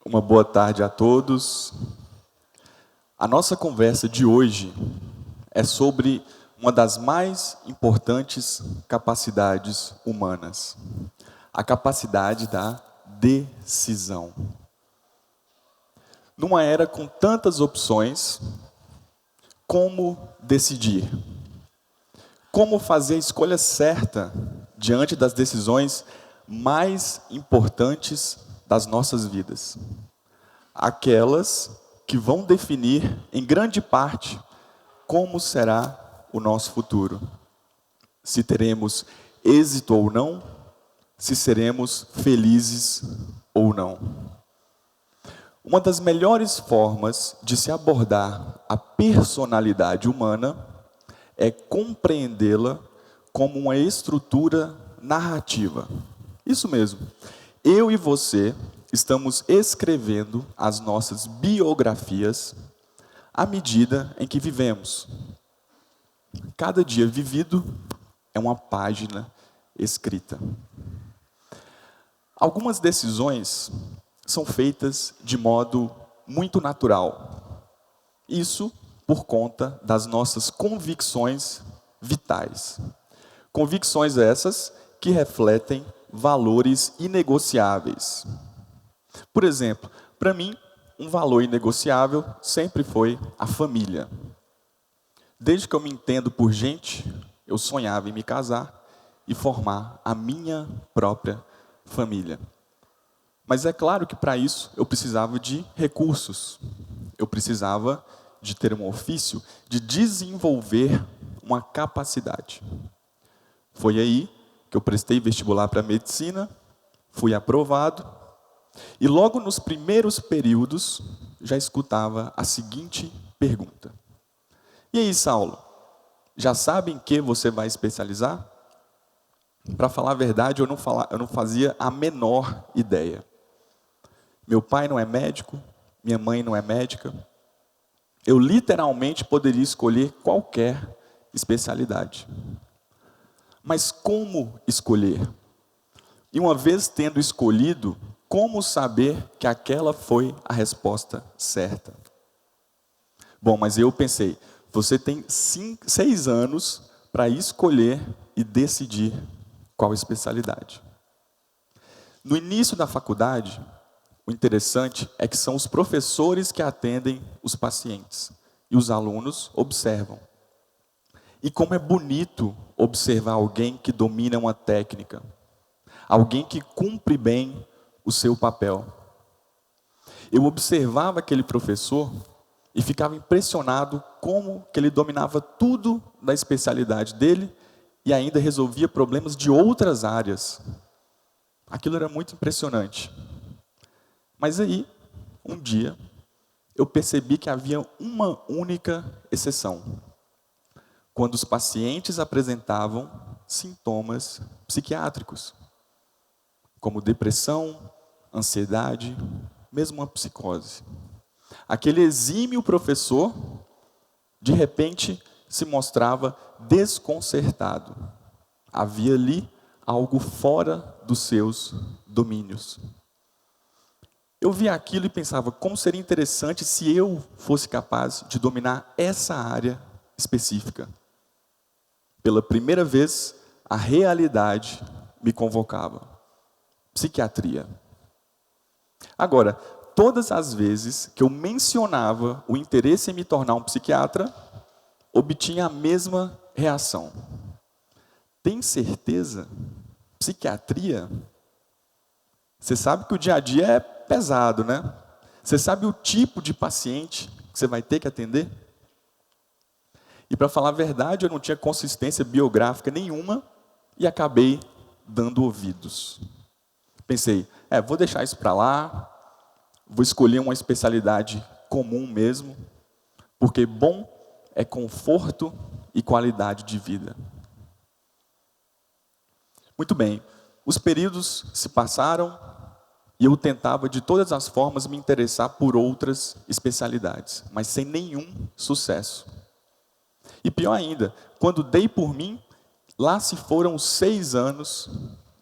Uma boa tarde a todos. A nossa conversa de hoje é sobre uma das mais importantes capacidades humanas, a capacidade da decisão. Numa era com tantas opções, como decidir? Como fazer a escolha certa diante das decisões mais importantes das nossas vidas? Aquelas que vão definir, em grande parte, como será o nosso futuro. Se teremos êxito ou não, se seremos felizes ou não. Uma das melhores formas de se abordar a personalidade humana é compreendê-la como uma estrutura narrativa. Isso mesmo. Eu e você estamos escrevendo as nossas biografias à medida em que vivemos. Cada dia vivido é uma página escrita. Algumas decisões são feitas de modo muito natural. Isso por conta das nossas convicções vitais. Convicções essas que refletem valores inegociáveis. Por exemplo, para mim, um valor inegociável sempre foi a família. Desde que eu me entendo por gente, eu sonhava em me casar e formar a minha própria família. Mas é claro que para isso eu precisava de recursos. Eu precisava de ter um ofício, de desenvolver uma capacidade. Foi aí que eu prestei vestibular para medicina, fui aprovado, e logo nos primeiros períodos já escutava a seguinte pergunta: e aí, Saulo, já sabe em que você vai especializar? Para falar a verdade, eu não fazia a menor ideia. Meu pai não é médico, minha mãe não é médica. Eu literalmente poderia escolher qualquer especialidade. Mas como escolher? E uma vez tendo escolhido, como saber que aquela foi a resposta certa? Bom, mas eu pensei, você tem 6 anos para escolher e decidir qual especialidade. No início da faculdade, o interessante é que são os professores que atendem os pacientes e os alunos observam. E como é bonito observar alguém que domina uma técnica, alguém que cumpre bem o seu papel. Eu observava aquele professor e ficava impressionado como que ele dominava tudo da especialidade dele e ainda resolvia problemas de outras áreas. Aquilo era muito impressionante. Mas aí, um dia, eu percebi que havia uma única exceção. Quando os pacientes apresentavam sintomas psiquiátricos, como depressão, ansiedade, mesmo uma psicose. Aquele exímio professor, de repente, se mostrava desconcertado. Havia ali algo fora dos seus domínios. Eu via aquilo e pensava, como seria interessante se eu fosse capaz de dominar essa área específica. Pela primeira vez, a realidade me convocava. Psiquiatria. Agora, todas as vezes que eu mencionava o interesse em me tornar um psiquiatra, obtinha a mesma reação. Tem certeza? Psiquiatria? Você sabe que o dia a dia é pesado, né? Você sabe o tipo de paciente que você vai ter que atender? E para falar a verdade, eu não tinha consistência biográfica nenhuma e acabei dando ouvidos. Pensei, vou deixar isso para lá, vou escolher uma especialidade comum mesmo, porque bom é conforto e qualidade de vida. Muito bem, os períodos se passaram e eu tentava de todas as formas me interessar por outras especialidades, mas sem nenhum sucesso. E pior ainda, quando dei por mim, lá se foram 6 anos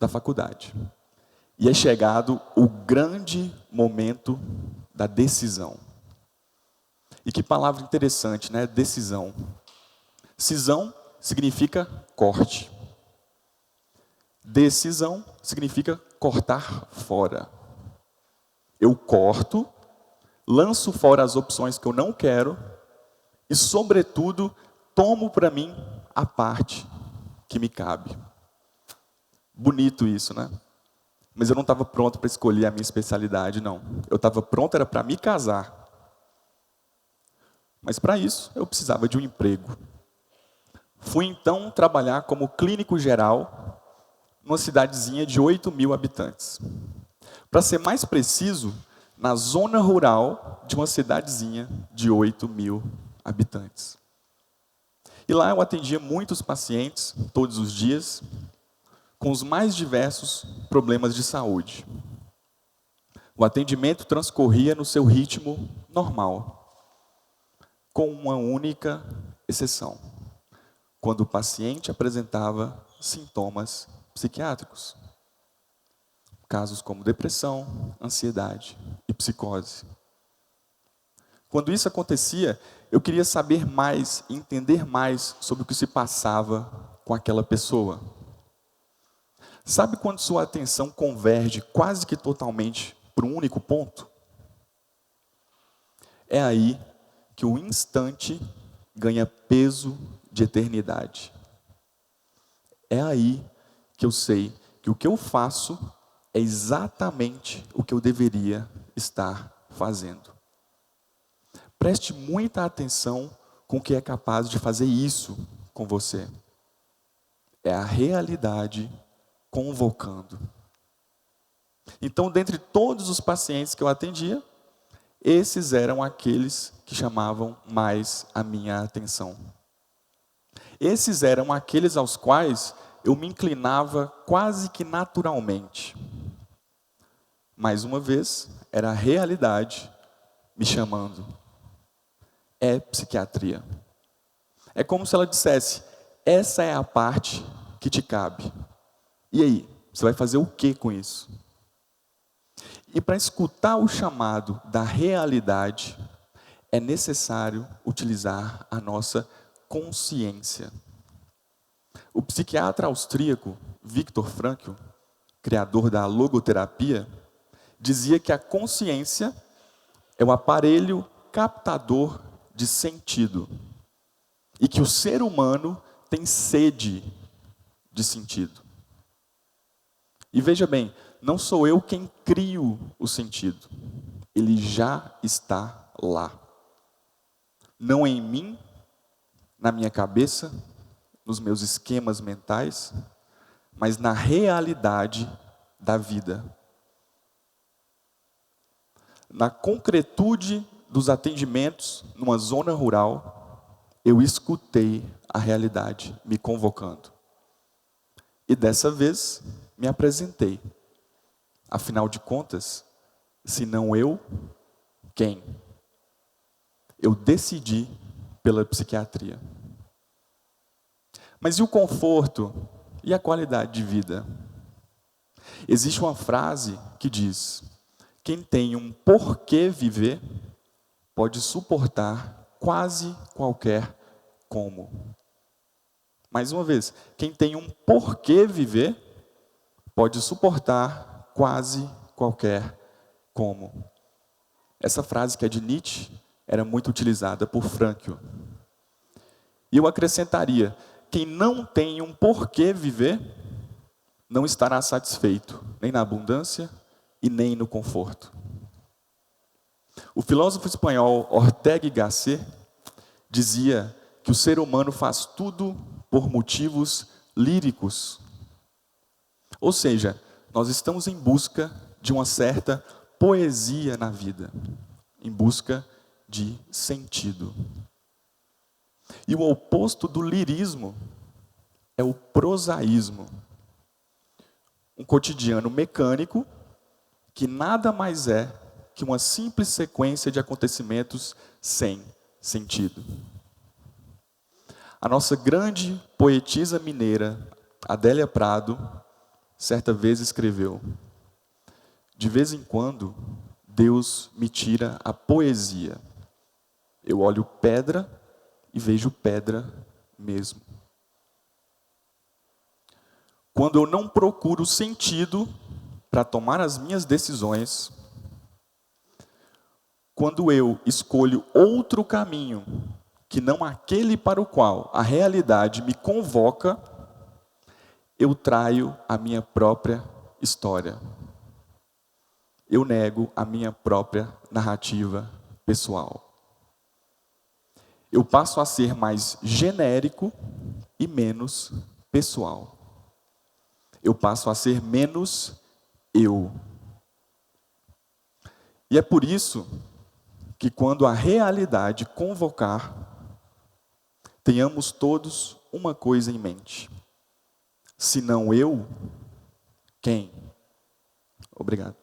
da faculdade. E é chegado o grande momento da decisão. E que palavra interessante, né? Decisão. Cisão significa corte. Decisão significa cortar fora. Eu corto, lanço fora as opções que eu não quero e, sobretudo, tomo para mim a parte que me cabe. Bonito isso, né? Mas eu não estava pronto para escolher a minha especialidade, não. Eu estava pronto, era para me casar. Mas para isso, eu precisava de um emprego. Fui então trabalhar como clínico geral numa cidadezinha de 8.000 habitantes. Para ser mais preciso, na zona rural de uma cidadezinha de 8.000 habitantes. E lá eu atendia muitos pacientes, todos os dias, com os mais diversos problemas de saúde. O atendimento transcorria no seu ritmo normal, com uma única exceção, quando o paciente apresentava sintomas psiquiátricos. Casos como depressão, ansiedade e psicose. Quando isso acontecia, eu queria saber mais, entender mais sobre o que se passava com aquela pessoa. Sabe quando sua atenção converge quase que totalmente para um único ponto? É aí que o instante ganha peso de eternidade. É aí que eu sei que o que eu faço é exatamente o que eu deveria estar fazendo. Preste muita atenção com o que é capaz de fazer isso com você. É a realidade convocando. Então, dentre todos os pacientes que eu atendia, esses eram aqueles que chamavam mais a minha atenção. Esses eram aqueles aos quais eu me inclinava quase que naturalmente. Mais uma vez, era a realidade me chamando. É psiquiatria. É como se ela dissesse, essa é a parte que te cabe. E aí, você vai fazer o que com isso? E para escutar o chamado da realidade, é necessário utilizar a nossa consciência. O psiquiatra austríaco Viktor Frankl, criador da logoterapia, dizia que a consciência é o aparelho captador de sentido e que o ser humano tem sede de sentido. E veja bem, não sou eu quem crio o sentido, ele já está lá. Não em mim, na minha cabeça, nos meus esquemas mentais, mas na realidade da vida. Na concretude dos atendimentos numa zona rural, eu escutei a realidade me convocando. E dessa vez, me apresentei. Afinal de contas, se não eu, quem? Eu decidi pela psiquiatria. Mas e o conforto e a qualidade de vida? Existe uma frase que diz: quem tem um porquê viver, pode suportar quase qualquer como. Mais uma vez, quem tem um porquê viver, pode suportar quase qualquer como. Essa frase, que é de Nietzsche, era muito utilizada por Frankl. E eu acrescentaria, quem não tem um porquê viver, não estará satisfeito, nem na abundância e nem no conforto. O filósofo espanhol Ortega y Gasset dizia que o ser humano faz tudo por motivos líricos. Ou seja, nós estamos em busca de uma certa poesia na vida, em busca de sentido. E o oposto do lirismo é o prosaísmo. Um cotidiano mecânico que nada mais é que uma simples sequência de acontecimentos sem sentido. A nossa grande poetisa mineira, Adélia Prado, certa vez escreveu: De vez em quando, Deus me tira a poesia. Eu olho pedra e vejo pedra mesmo. Quando eu não procuro sentido para tomar as minhas decisões, quando eu escolho outro caminho que não aquele para o qual a realidade me convoca, eu traio a minha própria história. Eu nego a minha própria narrativa pessoal. Eu passo a ser mais genérico e menos pessoal. Eu passo a ser menos eu. E é por isso que quando a realidade convocar, tenhamos todos uma coisa em mente. Se não eu, quem? Obrigado.